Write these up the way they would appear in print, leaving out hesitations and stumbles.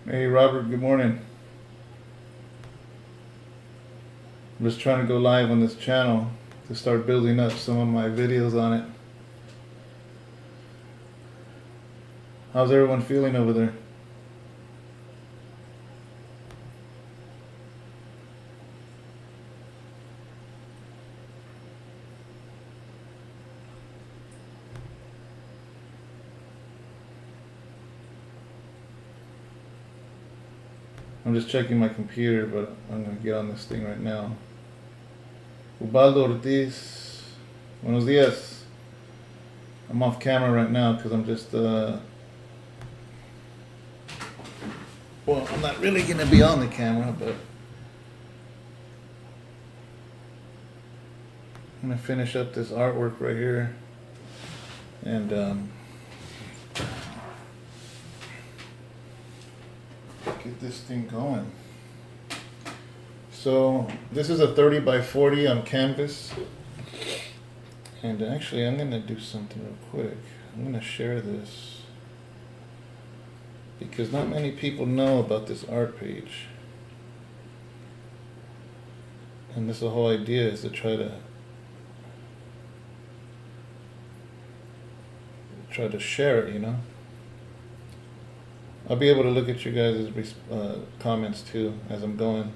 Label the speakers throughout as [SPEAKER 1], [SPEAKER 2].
[SPEAKER 1] Hey Robert, good morning. I'm just trying to go live on this channel to start building up some of my videos on it. How's everyone feeling over there? I'm just checking my computer, but I'm gonna get on this thing right now. Ubaldo Ortiz, buenos dias. I'm off camera right now because I'm just, well, I'm not really gonna be on the camera, but I'm gonna finish up this artwork right here and get this thing going. So this is a 30 by 40 on canvas. And actually I'm gonna do something real quick. I'm gonna share this because not many people know about this art page. And this the whole idea is to try to share it, you know. I'll be able to look at you guys' comments too as I'm going.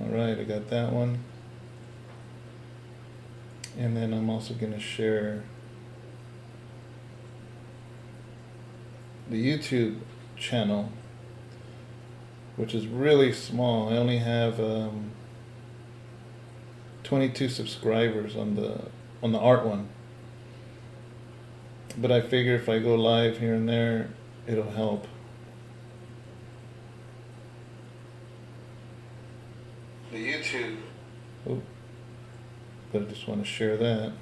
[SPEAKER 1] All right, I got that one. And then I'm also going to share the YouTube channel, which is really small. I only have 22 subscribers on the art one. But I figure if I go live here and there, it'll help. The YouTube. Oh, but I just want to share that.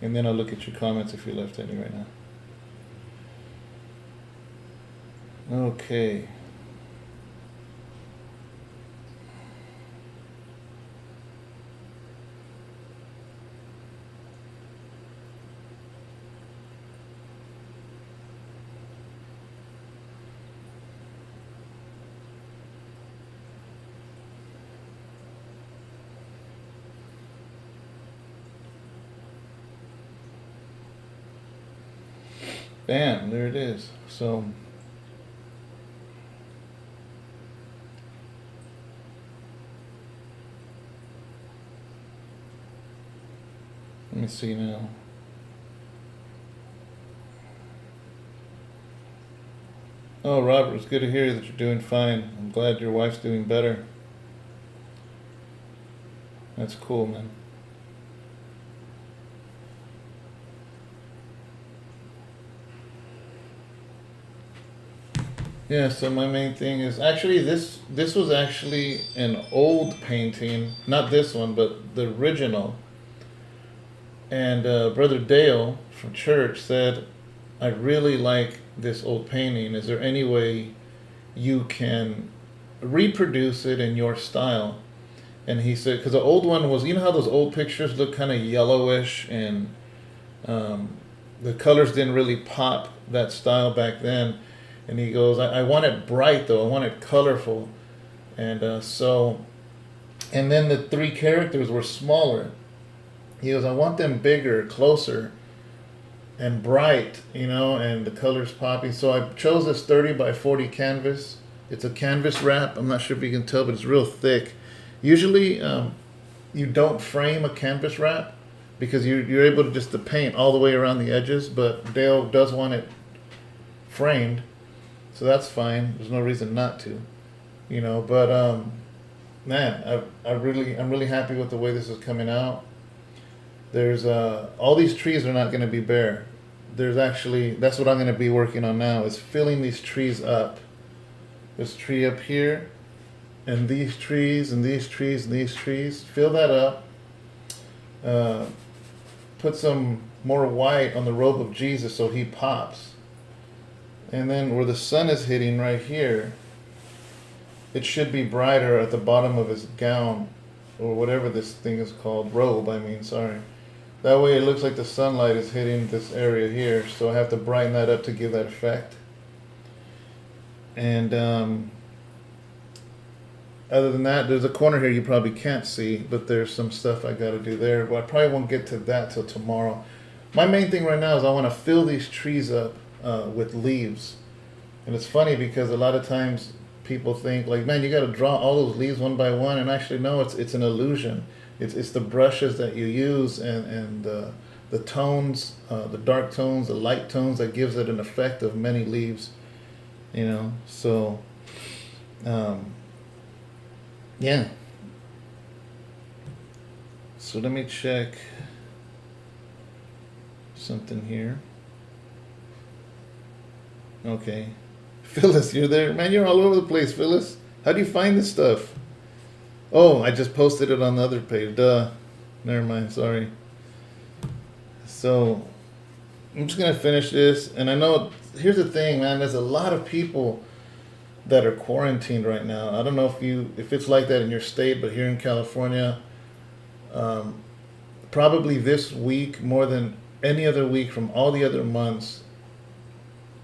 [SPEAKER 1] And then I'll look at your comments if you left any right now. Okay. Bam, there it is. So let me see now. Oh, Robert, it's good to hear that you're doing fine. I'm glad your wife's doing better. That's cool, man. Yeah, so my main thing is actually this was actually an old painting, not this one, but the original. And Brother Dale from church said, I really like this old painting. Is there any way you can reproduce it in your style? And he said, because the old one was, you know how those old pictures look kind of yellowish and the colors didn't really pop that style back then. And he goes, I want it bright though, I want it colorful. And and then the three characters were smaller. He goes, I want them bigger, closer, and bright, you know, and the colors popping. So I chose this 30 by 40 canvas. It's a canvas wrap. I'm not sure if you can tell, but it's real thick. Usually you don't frame a canvas wrap because you're able to just to paint all the way around the edges, but Dale does want it framed. So that's fine. There's no reason not to, you know. But man, I'm really happy with the way this is coming out. There's all these trees are not going to be bare. There's actually, that's what I'm going to be working on now, is filling these trees up. This tree up here, and these trees, and these trees, and these trees. Fill that up. put some more white on the robe of Jesus so he pops. And then where the sun is hitting right here, it should be brighter at the bottom of his gown, or whatever this thing is called, robe, I mean, sorry. That way it looks like the sunlight is hitting this area here, so I have to brighten that up to give that effect. And other than that, there's a corner here you probably can't see, but there's some stuff I got to do there. But I probably won't get to that till tomorrow. My main thing right now is I want to fill these trees up with leaves. And it's funny because a lot of times people think like, man, you got to draw all those leaves one by one, and actually no, it's an illusion. It's the brushes that you use and the tones, the dark tones, the light tones that gives it an effect of many leaves, you know. So yeah. So let me check something here. Okay. Phyllis, you're there? Man, you're all over the place, Phyllis. How do you find this stuff? Oh, I just posted it on the other page. Duh. Never mind, sorry. So, I'm just going to finish this. And I know, here's the thing, man. There's a lot of people that are quarantined right now. I don't know if it's like that in your state, but here in California, probably this week more than any other week from all the other months,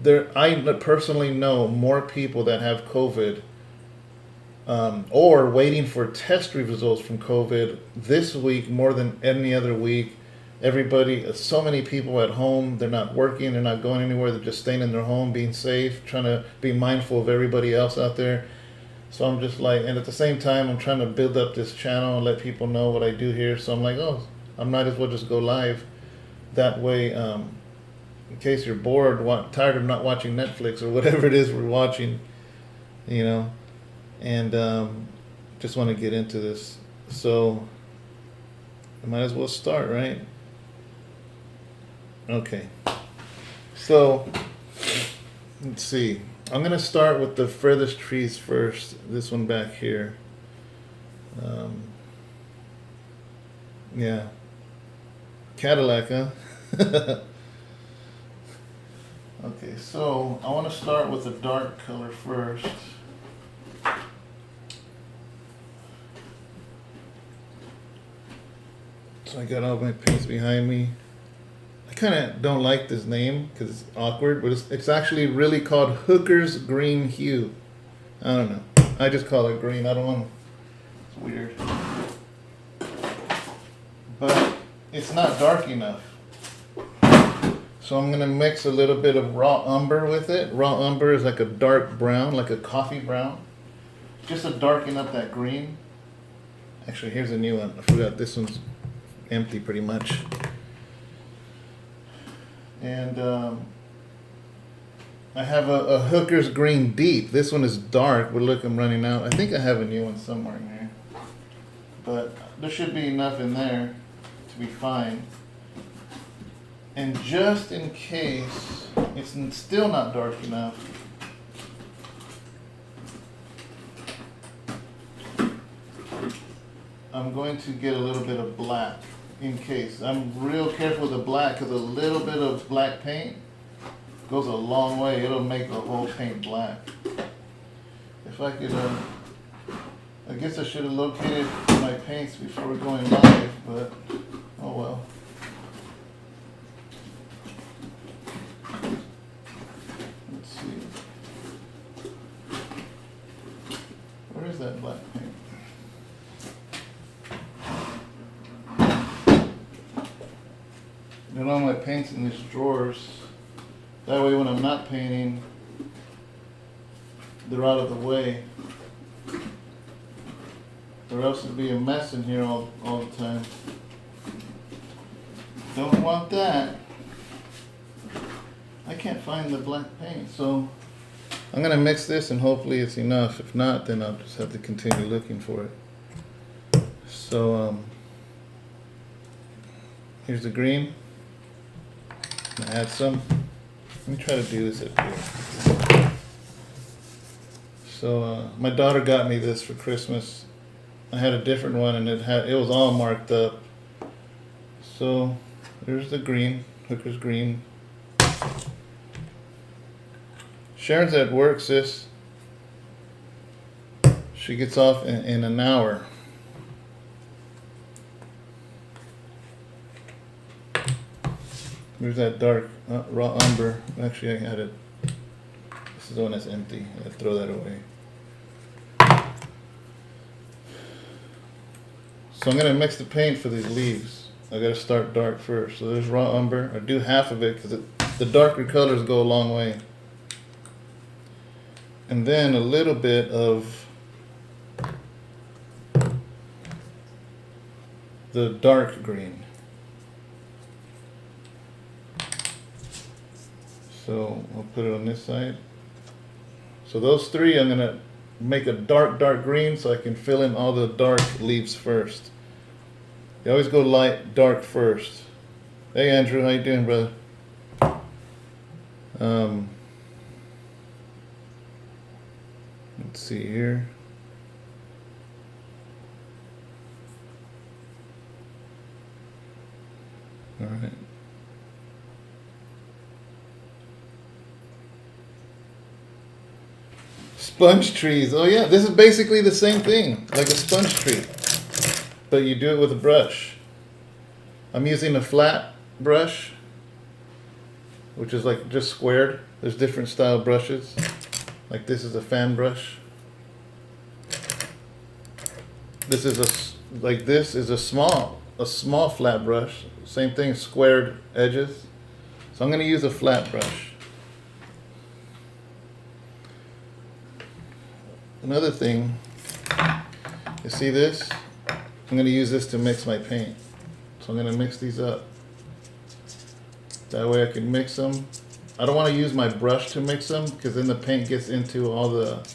[SPEAKER 1] I personally know more people that have COVID or waiting for test results from COVID this week more than any other week. Everybody, so many people at home, they're not working, they're not going anywhere, they're just staying in their home, being safe, trying to be mindful of everybody else out there. So I'm just like, and at the same time, I'm trying to build up this channel and let people know what I do here. So I'm like, oh, I might as well just go live. That way, in case you're bored, tired of not watching Netflix or whatever it is we're watching, you know, and just want to get into this. So I might as well start, right? Okay. So let's see. I'm going to start with the furthest trees first. This one back here. Yeah. Cadillac, huh? Okay, so I want to start with a dark color first. So I got all my paints behind me. I kind of don't like this name because it's awkward, but it's actually really called Hooker's Green Hue. I don't know. I just call it green. I don't want. It's weird. But it's not dark enough. So I'm going to mix a little bit of raw umber with it. Raw umber is like a dark brown, like a coffee brown. Just to darken up that green. Actually, here's a new one. I forgot this one's empty pretty much. And I have a Hooker's Green Deep. This one is dark, but look, I'm running out. I think I have a new one somewhere in here. But there should be enough in there to be fine. And just in case it's still not dark enough, I'm going to get a little bit of black in case. I'm real careful with the black because a little bit of black paint goes a long way. It'll make the whole paint black. If I could, I guess I should have located my paints before going live, but oh well. Let's see. Where is that black paint? Got all my paints in these drawers. That way when I'm not painting, they're out of the way. Or else it'd be a mess in here all the time. Don't want that. I can't find the black paint, so I'm gonna mix this and hopefully it's enough. If not, then I'll just have to continue looking for it. So here's the green. I'm gonna add some. Let me try to do this up here. So my daughter got me this for Christmas. I had a different one and it was all marked up. So There's the green, Hooker's green. Sharon's at work, sis. She gets off in an hour. There's that dark raw umber. Actually, I had it. This is the one that's empty. I throw that away. So I'm gonna mix the paint for these leaves. I gotta start dark first. So there's raw umber. I do half of it because the darker colors go a long way. And then a little bit of the dark green. So I'll put it on this side. So those three, I'm gonna make a dark green so I can fill in all the dark leaves first. You always go light, dark first. Hey Andrew, how you doing, brother? Let's see here. All right. Sponge trees. Oh yeah, this is basically the same thing, like a sponge tree, but you do it with a brush. I'm using a flat brush, which is like just squared. There's different style brushes. Like this is a fan brush. This is a small flat brush. Same thing, squared edges. So I'm going to use a flat brush. Another thing, you see this? I'm going to use this to mix my paint. So I'm going to mix these up. That way I can mix them. I don't want to use my brush to mix them because then the paint gets into all the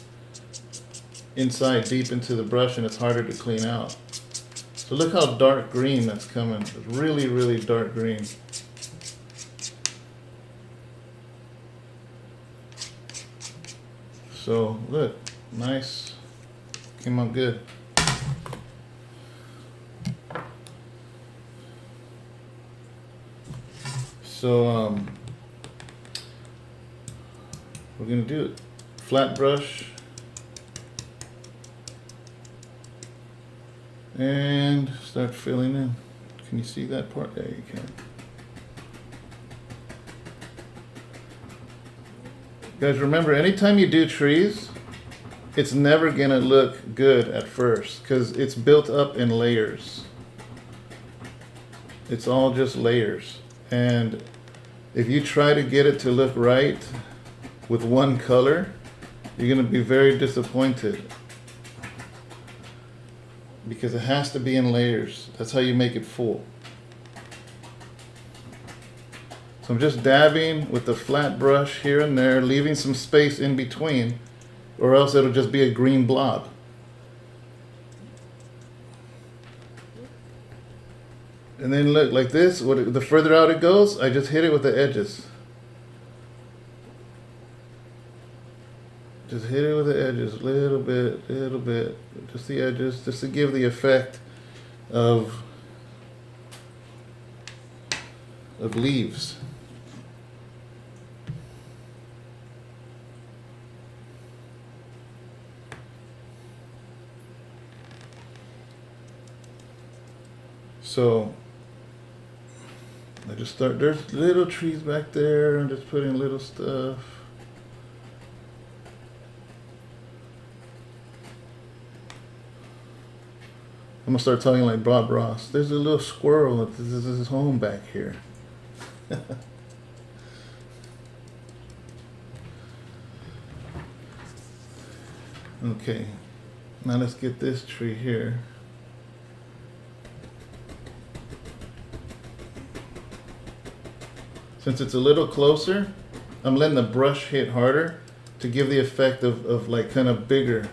[SPEAKER 1] inside deep into the brush and it's harder to clean out. So look how dark green that's coming. It's really, really dark green. So look, nice. Came out good. So we're gonna do it. Flat brush. And start filling in. Can you see that part? There you can. Guys, remember, anytime you do trees, it's never gonna look good at first because it's built up in layers. It's all just layers. And if you try to get it to look right with one color, you're gonna be very disappointed. Because it has to be in layers. That's how you make it full. So I'm just dabbing with the flat brush here and there, leaving some space in between, or else it'll just be a green blob. And then look, like this, the further out it goes, I just hit it with the edges. Just hit it with the edges, little bit, just the edges, just to give the effect of leaves. So I just start, there's little trees back there, I'm just putting little stuff. I'm gonna start talking like Bob Ross. There's a little squirrel at his home back here. Okay, now let's get this tree here. Since it's a little closer, I'm letting the brush hit harder to give the effect of like kind of bigger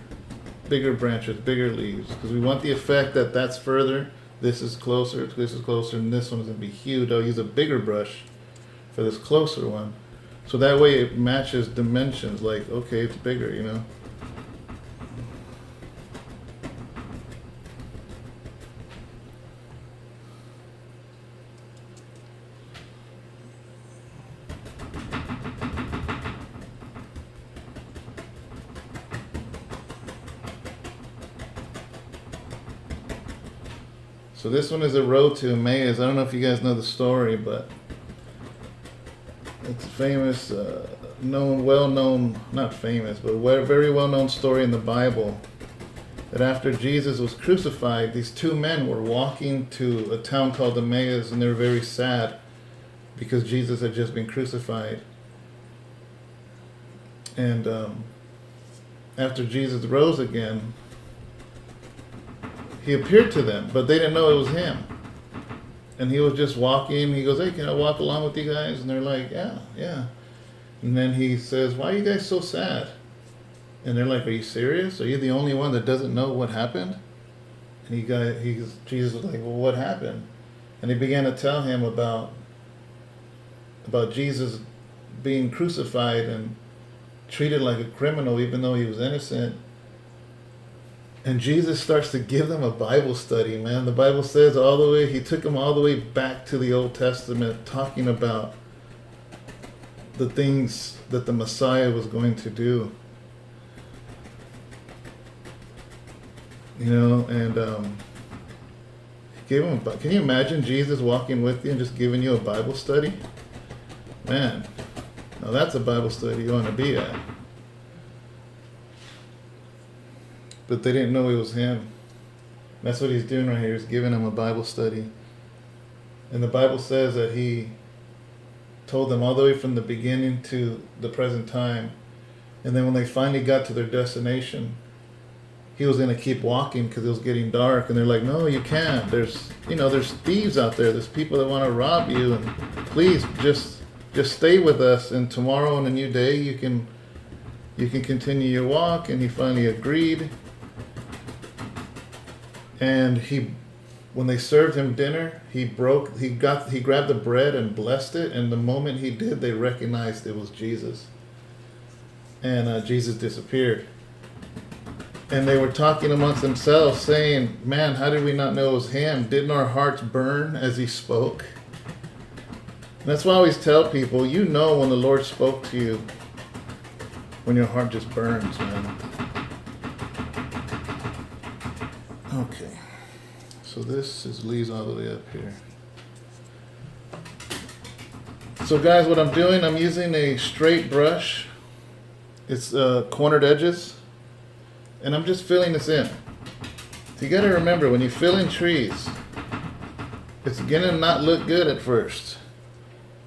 [SPEAKER 1] branches, bigger leaves, because we want the effect that that's further, this is closer, and this one's gonna be huge. I'll use a bigger brush for this closer one, so that way it matches dimensions. Like, okay, it's bigger, you know. So this one is a road to Emmaus. I don't know if you guys know the story, but it's a famous, not famous, but very well-known story in the Bible, that after Jesus was crucified, these two men were walking to a town called Emmaus, and they were very sad because Jesus had just been crucified. And after Jesus rose again, he appeared to them, but they didn't know it was him. And he was just walking. He goes, "Hey, can I walk along with you guys?" And they're like, "Yeah, yeah." And then he says, "Why are you guys so sad?" And they're like, "Are you serious? Are you the only one that doesn't know what happened?" And Jesus was like, "Well, what happened?" And he began to tell him about Jesus being crucified and treated like a criminal even though he was innocent. And Jesus starts to give them a Bible study, man. The Bible says he took them all the way back to the Old Testament, talking about the things that the Messiah was going to do. And he gave him can you imagine Jesus walking with you and just giving you a Bible study? Man, now that's a Bible study you want to be at. But they didn't know it was him. That's what he's doing right here. He's giving them a Bible study. And the Bible says that he told them all the way from the beginning to the present time. And then when they finally got to their destination, he was going to keep walking because it was getting dark. And they're like, "No, you can't. There's thieves out there. There's people that want to rob you. And please just stay with us. And tomorrow on a new day, you can continue your walk." And he finally agreed. And when they served him dinner, he grabbed the bread and blessed it. And the moment he did, they recognized it was Jesus. And Jesus disappeared. And they were talking amongst themselves, saying, "Man, how did we not know it was him? Didn't our hearts burn as he spoke?" And that's why I always tell people, when the Lord spoke to you, when your heart just burns, man. Okay. So this leads all the way up here. So guys, what I'm doing, I'm using a straight brush. It's cornered edges. And I'm just filling this in. So you got to remember, when you fill in trees, it's going to not look good at first.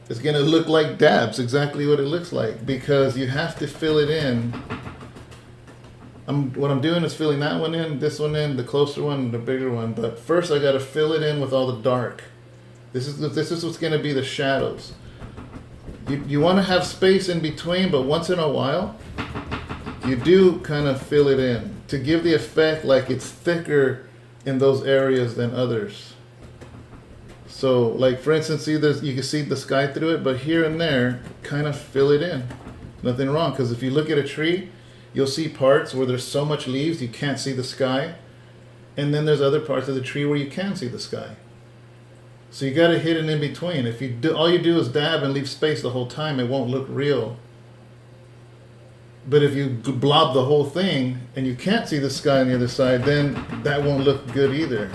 [SPEAKER 1] It's going to look like dabs, exactly what it looks like, because you have to fill it in. What I'm doing is filling that one in, this one in, the closer one, the bigger one. But first I got to fill it in with all the dark. This is what's going to be the shadows. You want to have space in between, but once in a while, you do kind of fill it in to give the effect like it's thicker in those areas than others. So, like for instance, you can see the sky through it, but here and there, kind of fill it in. Nothing wrong, because if you look at a tree, you'll see parts where there's so much leaves you can't see the sky, and then there's other parts of the tree where you can see the sky. So you got to hit it in between. If all you do is dab and leave space the whole time, it won't look real. But if you blob the whole thing and you can't see the sky on the other side, then that won't look good either.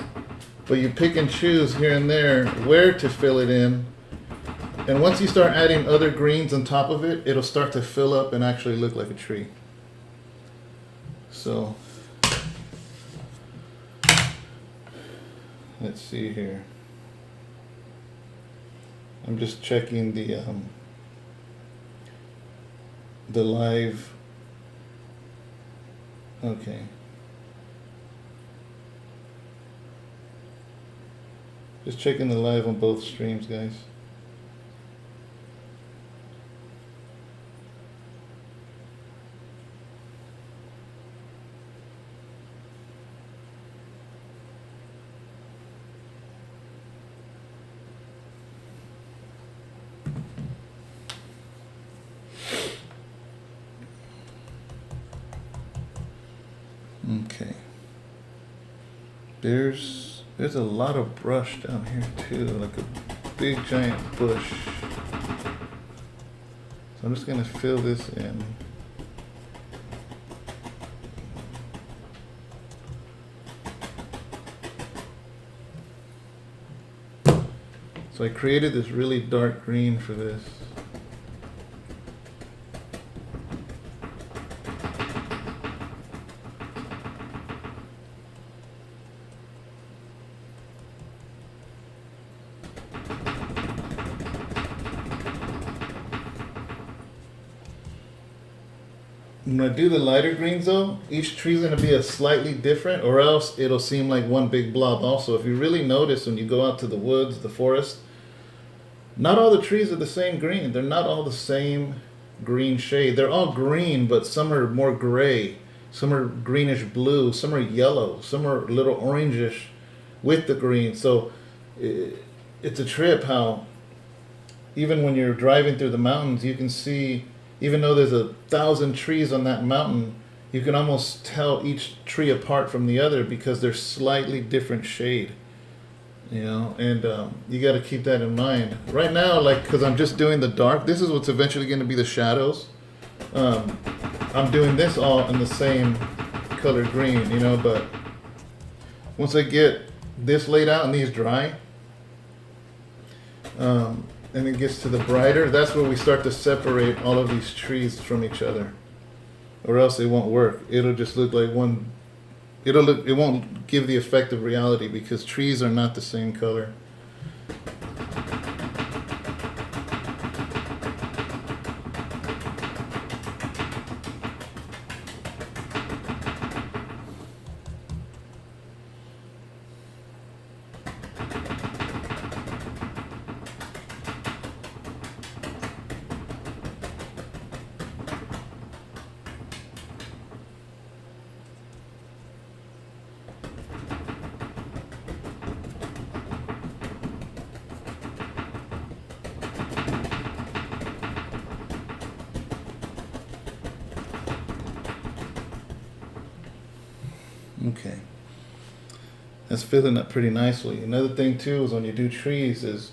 [SPEAKER 1] But you pick and choose here and there where to fill it in. And once you start adding other greens on top of it, it'll start to fill up and actually look like a tree. So, let's see here. I'm just checking the live. Okay. Just checking the live on both streams, guys. Okay. There's a lot of brush down here too, like a big giant bush. So I'm just gonna fill this in. So I created this really dark green for this. When I do the lighter greens though, each tree is going to be a slightly different, or else it'll seem like one big blob. Also, if you really notice when you go out to the woods, the forest, not all the trees are the same green. They're not all the same green shade. They're all green, but some are more gray, some are greenish blue, some are yellow, some are a little orangish with the green. So it's a trip how even when you're driving through the mountains, you can see, even though there's 1,000 trees on that mountain, you can almost tell each tree apart from the other because they're slightly different shade, you know, and you got to keep that in mind. Right now, like, because I'm just doing the dark, this is what's eventually going to be the shadows. I'm doing this all in the same color green, you know, but once I get this laid out and these dry, and it gets to the brighter, that's where we start to separate all of these trees from each other, or else it won't work. It'll just look like one. It won't give the effect of reality because trees are not the same color. Okay, that's filling up pretty nicely. Another thing too is when you do trees is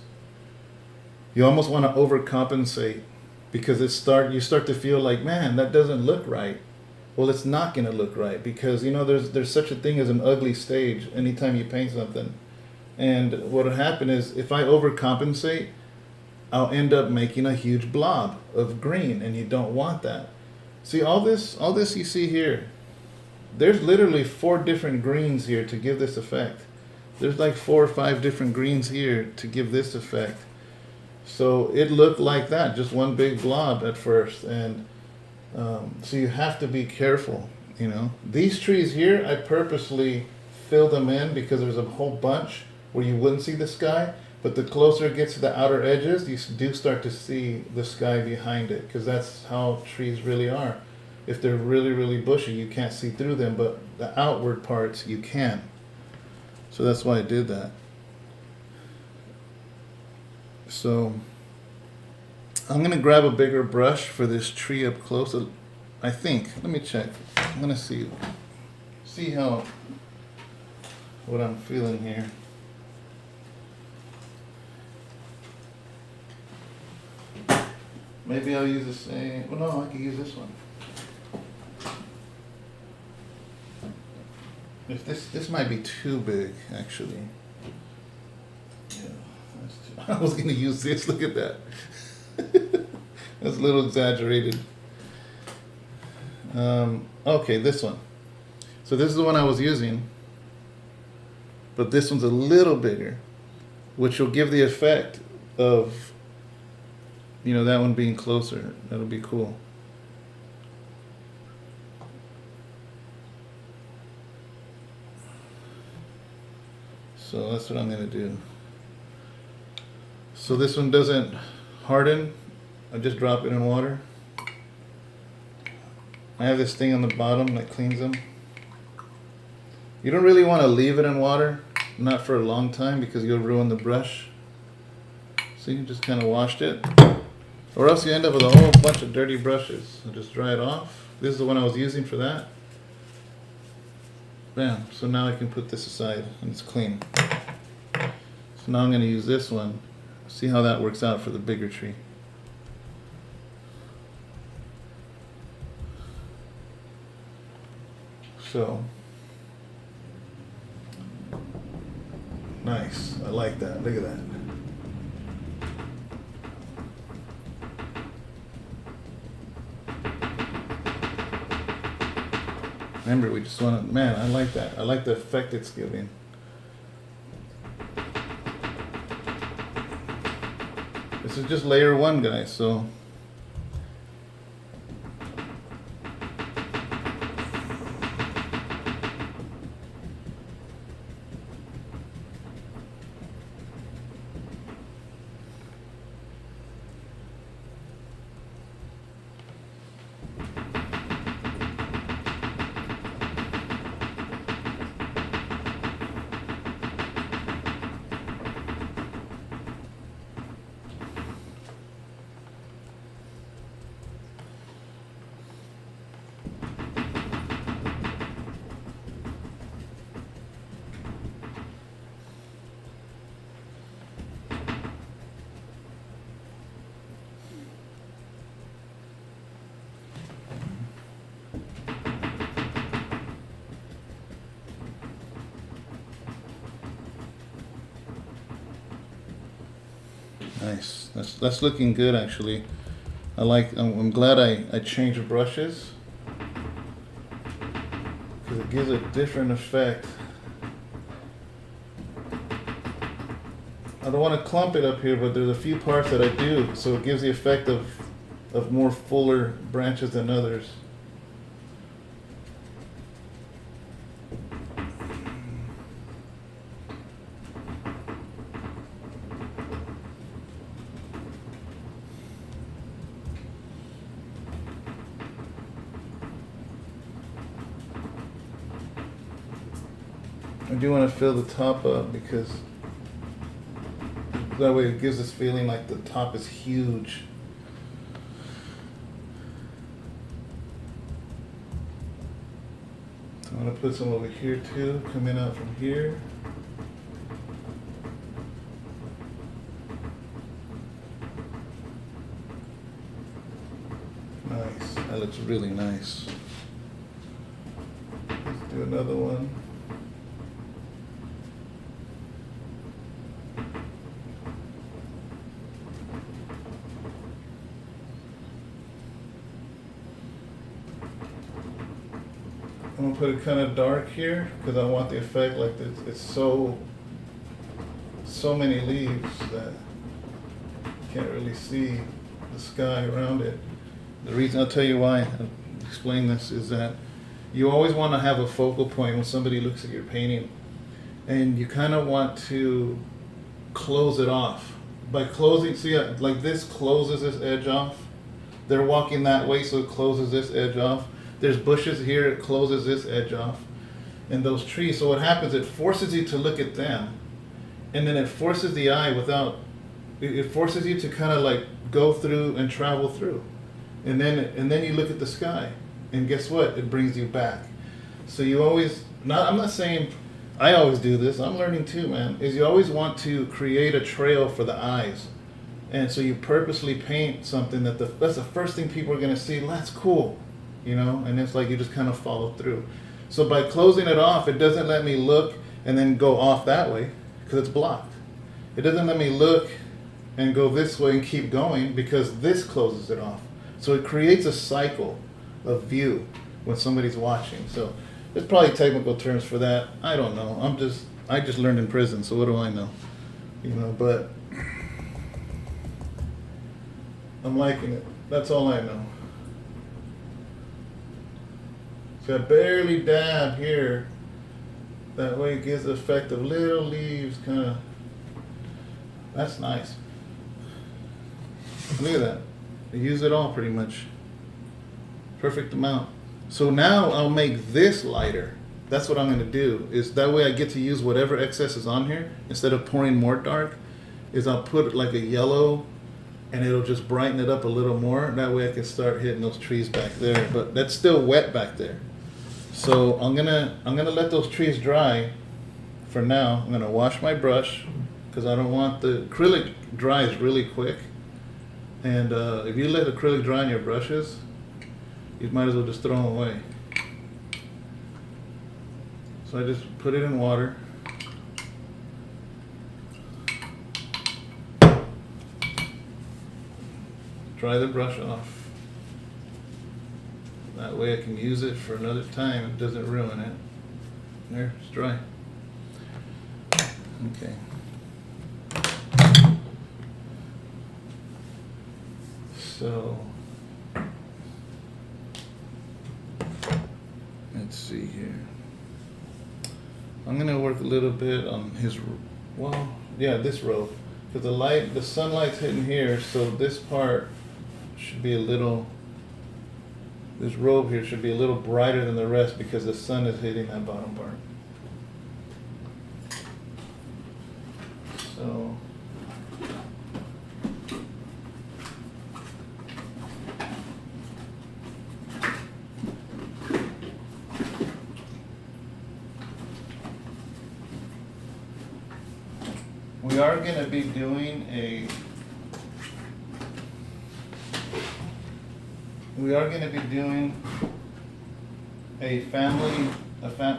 [SPEAKER 1] you almost want to overcompensate because you start to feel like, man, that doesn't look right. Well, it's not going to look right because, you know, there's such a thing as an ugly stage anytime you paint something. And what will happen is if I overcompensate, I'll end up making a huge blob of green, and you don't want that. See, all this you see here, there's literally 4 different greens here to give this effect. There's like 4 or 5 different greens here to give this effect. So it looked like that, just one big blob at first. And so you have to be careful, you know. These trees here, I purposely fill them in because there's a whole bunch where you wouldn't see the sky. But the closer it gets to the outer edges, you do start to see the sky behind it, because that's how trees really are. If they're really, really bushy, you can't see through them, but the outward parts you can. So that's why I did that. So I'm going to grab a bigger brush for this tree up close. I think, let me check. I'm going to see what I'm feeling here. Maybe I'll use the same. Well, no, I can use this one. If this might be too big, actually. Yeah, that's too, I was gonna use this. Look at that. That's a little exaggerated. Okay, this one. So this is the one I was using, but this one's a little bigger, which will give the effect of, you know, that one being closer. That'll be cool. So that's what I'm going to do. So this one doesn't harden. I just drop it in water. I have this thing on the bottom that cleans them. You don't really want to leave it in water, not for a long time, because you'll ruin the brush. So you just kind of washed it. Or else you end up with a whole bunch of dirty brushes. So just dry it off. This is the one I was using for that. Bam. So now I can put this aside and it's clean. So now I'm going to use this one. See how that works out for the bigger tree. So, nice. I like that. Look at that. Remember, we just want to, man, I like that. I like the effect it's giving. This is just layer 1, guys, so. Nice. That's looking good, actually. I'm glad I changed brushes, because it gives a different effect. I don't want to clump it up here, but there's a few parts that I do, so it gives the effect of more fuller branches than others. I do want to fill the top up, because that way it gives this feeling like the top is huge. So I'm going to put some over here too, coming out from here. Nice. That looks really nice. Let's do another one. I'm gonna put it kind of dark here, because I want the effect like this. It's so many leaves that you can't really see the sky around it. The reason, I'll tell you why, I'll explain this, is that you always want to have a focal point when somebody looks at your painting, and you kind of want to close it off. By closing, see, like this closes this edge off. They're walking that way, so it closes this edge off. There's bushes here, it closes this edge off. And those trees, so what happens, it forces you to look at them. And then it forces the eye it forces you to kind of like go through and travel through. And then you look at the sky. And guess what? It brings you back. So you always, I'm not saying, I always do this, I'm learning too, man, is you always want to create a trail for the eyes. And so you purposely paint something that's the first thing people are gonna see, that's cool. You know, and it's like you just kind of follow through. So by closing it off, it doesn't let me look and then go off that way, because it's blocked. It doesn't let me look and go this way and keep going, because this closes it off. So it creates a cycle of view when somebody's watching. So there's probably technical terms for that. I don't know. I just learned in prison, so what do I know? You know, but I'm liking it. That's all I know. So I barely dab here. That way it gives the effect of little leaves, kind of. That's nice. Look at that. I use it all pretty much. Perfect amount. So now I'll make this lighter. That's what I'm going to do. Is that way I get to use whatever excess is on here. Instead of pouring more dark, is I'll put like a yellow, and it'll just brighten it up a little more. That way I can start hitting those trees back there. But that's still wet back there. So I'm gonna let those trees dry for now. I'm gonna wash my brush, because I don't want the acrylic dries really quick. And if you let acrylic dry on your brushes, you might as well just throw them away. So I just put it in water. Dry the brush off. That way I can use it for another time. It doesn't ruin it. There, it's dry. Okay. So, let's see here. I'm gonna work a little bit on his, well, yeah, this row. Because the sunlight's hitting here, so this part should be a little, this robe here should be a little brighter than the rest because the sun is hitting that bottom part. So, we are going to be doing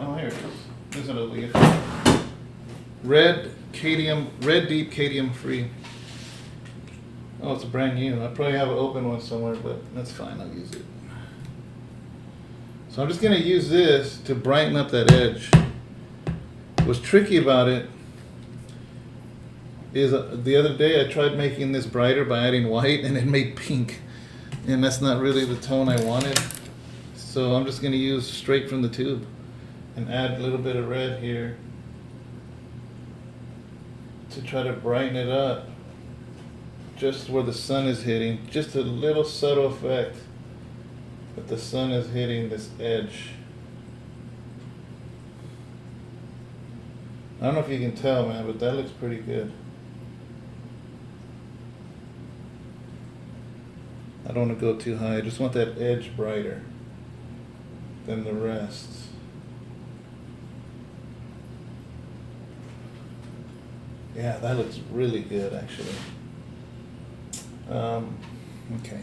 [SPEAKER 1] oh, here it is. This is a leaf. Red deep cadmium free. Oh, it's brand new. I probably have an open one somewhere, but that's fine. I'll use it. So I'm just going to use this to brighten up that edge. What's tricky about it is the other day I tried making this brighter by adding white and it made pink. And that's not really the tone I wanted. So I'm just going to use straight from the tube and add a little bit of red here to try to brighten it up just where the sun is hitting. Just a little subtle effect that the sun is hitting this edge. I don't know if you can tell, man, but that looks pretty good. I don't want to go too high. I just want that edge brighter than the rest. Yeah, that looks really good, actually. Okay.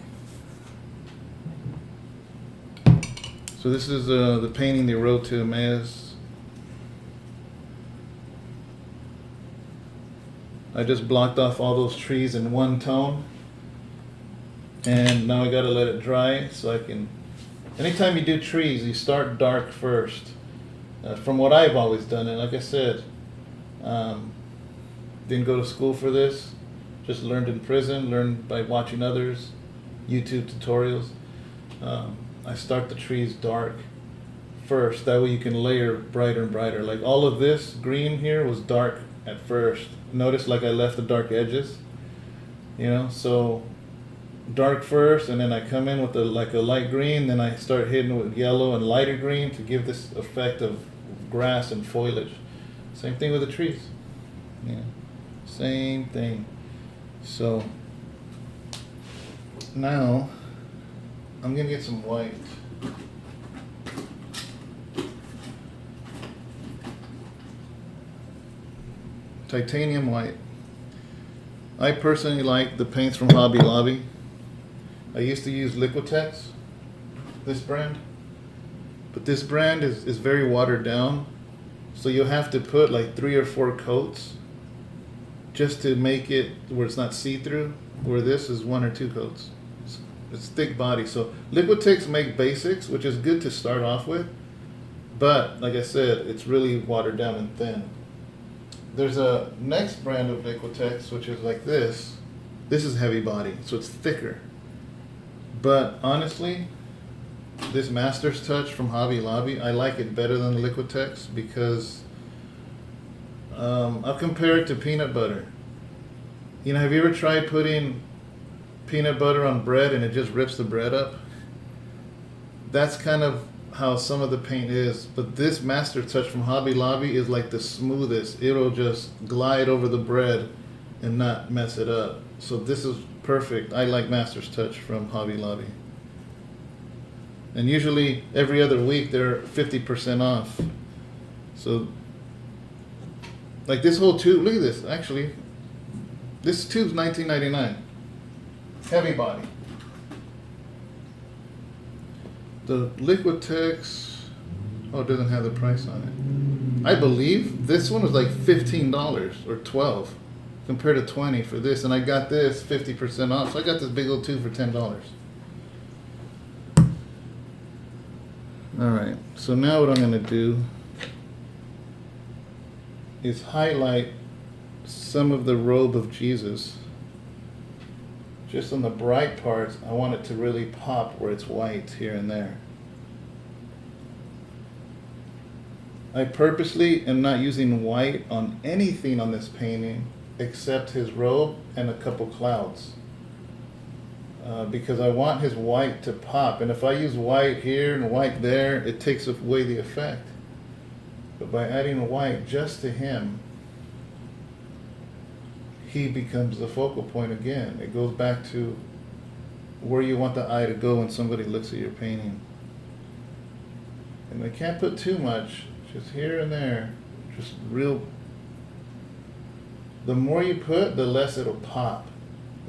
[SPEAKER 1] So this is the painting they wrote to Emmaus. I just blocked off all those trees in one tone. And now I gotta let it dry so I can, anytime you do trees, you start dark first. From what I've always done, and like I said, didn't go to school for this, just learned in prison, learned by watching others, YouTube tutorials. I start the trees dark first, that way you can layer brighter and brighter. Like all of this green here was dark at first. Notice like I left the dark edges, you know, so dark first, and then I come in with like a light green, then I start hitting with yellow and lighter green to give this effect of grass and foliage. Same thing with the trees. Yeah, same thing. So now I'm gonna get some white. Titanium white. I personally like the paints from Hobby Lobby. I used to use Liquitex, this brand, but this brand is very watered down, so you'll have to put like 3 or 4 coats just to make it where it's not see-through, where this is 1 or 2 coats. It's thick body, so Liquitex make basics, which is good to start off with, but like I said, it's really watered down and thin. There's a next brand of Liquitex, which is like this. This is heavy body, so it's thicker. But honestly, this Master's Touch from Hobby Lobby, I like it better than Liquitex because I'll compare it to peanut butter. You know, have you ever tried putting peanut butter on bread and it just rips the bread up? That's kind of how some of the paint is, but this Master Touch from Hobby Lobby is like the smoothest. It'll just glide over the bread and not mess it up. So this is perfect. I like Master's Touch from Hobby Lobby. And usually every other week they're 50% off. So like this whole tube, look at this, actually. This tube's $19.99. Heavy body. The Liquitex, oh, it doesn't have the price on it. I believe this one was like $15 or $12 compared to $20 for this, and I got this 50% off. So I got this big old tube for $10. Alright, so now what I'm going to do is highlight some of the robe of Jesus. Just on the bright parts, I want it to really pop where it's white here and there. I purposely am not using white on anything on this painting except his robe and a couple clouds. Because I want his white to pop. And if I use white here and white there, it takes away the effect. But by adding white just to him, he becomes the focal point again. It goes back to where you want the eye to go when somebody looks at your painting. And I can't put too much, just here and there, just real. The more you put, the less it'll pop.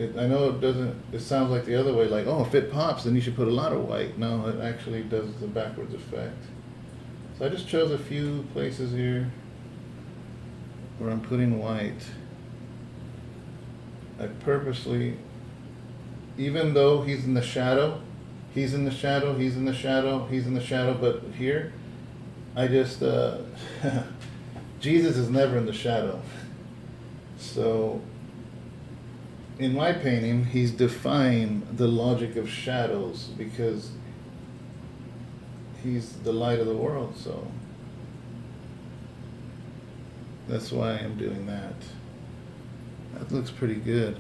[SPEAKER 1] I know it doesn't, it sounds like the other way, like, oh, if it pops, then you should put a lot of white. No, it actually does the backwards effect. So I just chose a few places here where I'm putting white. I purposely, even though he's in the shadow, he's in the shadow, he's in the shadow, he's in the shadow, but here, I just, Jesus is never in the shadow. So, in my painting, he's defying the logic of shadows because he's the light of the world, so that's why I'm doing that. That looks pretty good.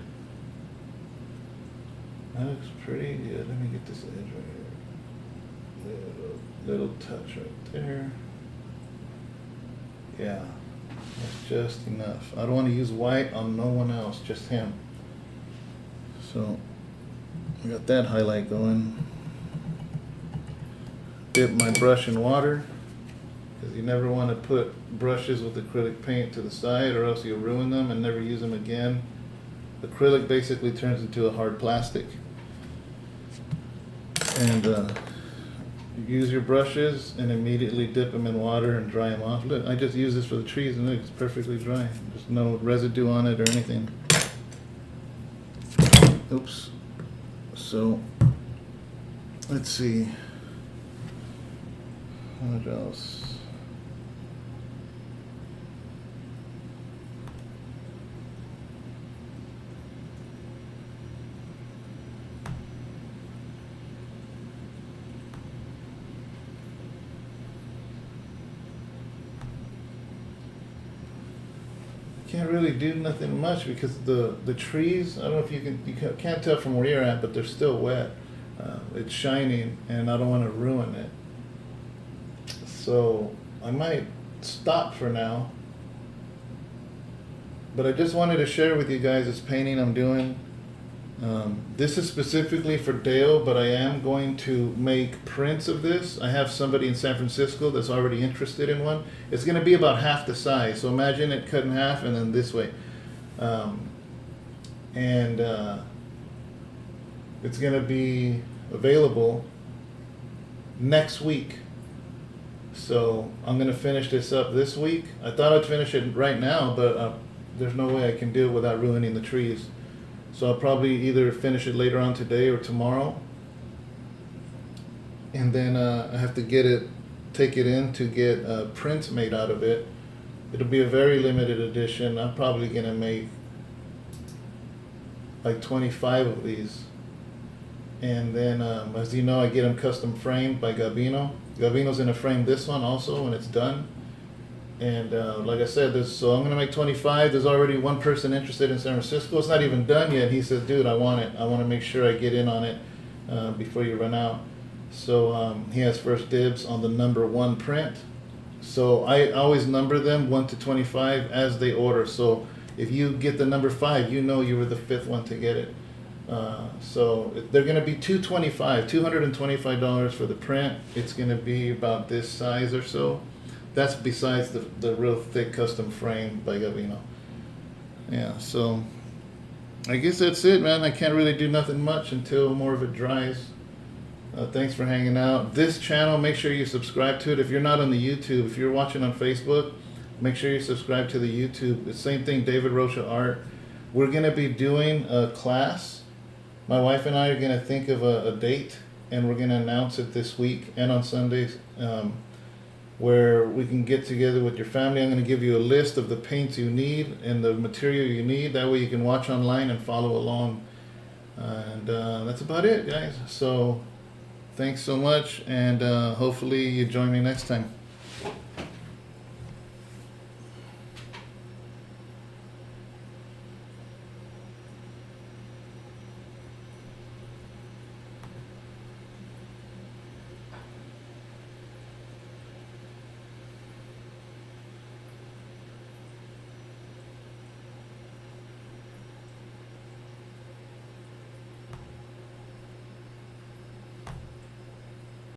[SPEAKER 1] That looks pretty good. Let me get this edge right here. Little touch right there. Yeah, that's just enough. I don't want to use white on no one else, just him. So, I got that highlight going. Dip my brush in water, because you never want to put brushes with acrylic paint to the side or else you'll ruin them and never use them again. Acrylic basically turns into a hard plastic. And use your brushes and immediately dip them in water and dry them off. Look, I just use this for the trees and look, it's perfectly dry. There's no residue on it or anything. Oops. So, let's see. What else? Can't really do nothing much because the trees, I don't know if you can't tell from where you're at, but they're still wet. It's shining and I don't want to ruin it. So I might stop for now. But I just wanted to share with you guys this painting I'm doing. This is specifically for Dale, but I am going to make prints of this. I have somebody in San Francisco that's already interested in one. It's going to be about half the size. So imagine it cut in half and then this way. It's going to be available next week. So I'm going to finish this up this week. I thought I'd finish it right now, but there's no way I can do it without ruining the trees. So I'll probably either finish it later on today or tomorrow. And then I have to take it in to get prints made out of it. It'll be a very limited edition. I'm probably going to make like 25 of these. And then, as you know, I get them custom framed by Gabino. Gabino's going to frame this one also when it's done. And like I said, so I'm going to make 25. There's already one person interested in San Francisco. It's not even done yet. He says, dude, I want it. I want to make sure I get in on it before you run out. So he has first dibs on the number 1 print. So I always number them 1 to 25 as they order. So if you get the number 5, you know you were the 5th one to get it. So they're going to be $225 for the print. It's going to be about this size or so. That's besides the real thick custom frame by Gabino. Yeah, so I guess that's it, man. I can't really do nothing much until more of it dries. Thanks for hanging out. This channel, make sure you subscribe to it. If you're not on the YouTube, if you're watching on Facebook, make sure you subscribe to the YouTube. The same thing, David Rocha Art. We're going to be doing a class. My wife and I are going to think of a date and we're going to announce it this week and on Sundays, where we can get together with your family. I'm going to give you a list of the paints you need and the material you need. That way you can watch online and follow along. And that's about it, guys. So thanks so much, and hopefully you join me next time.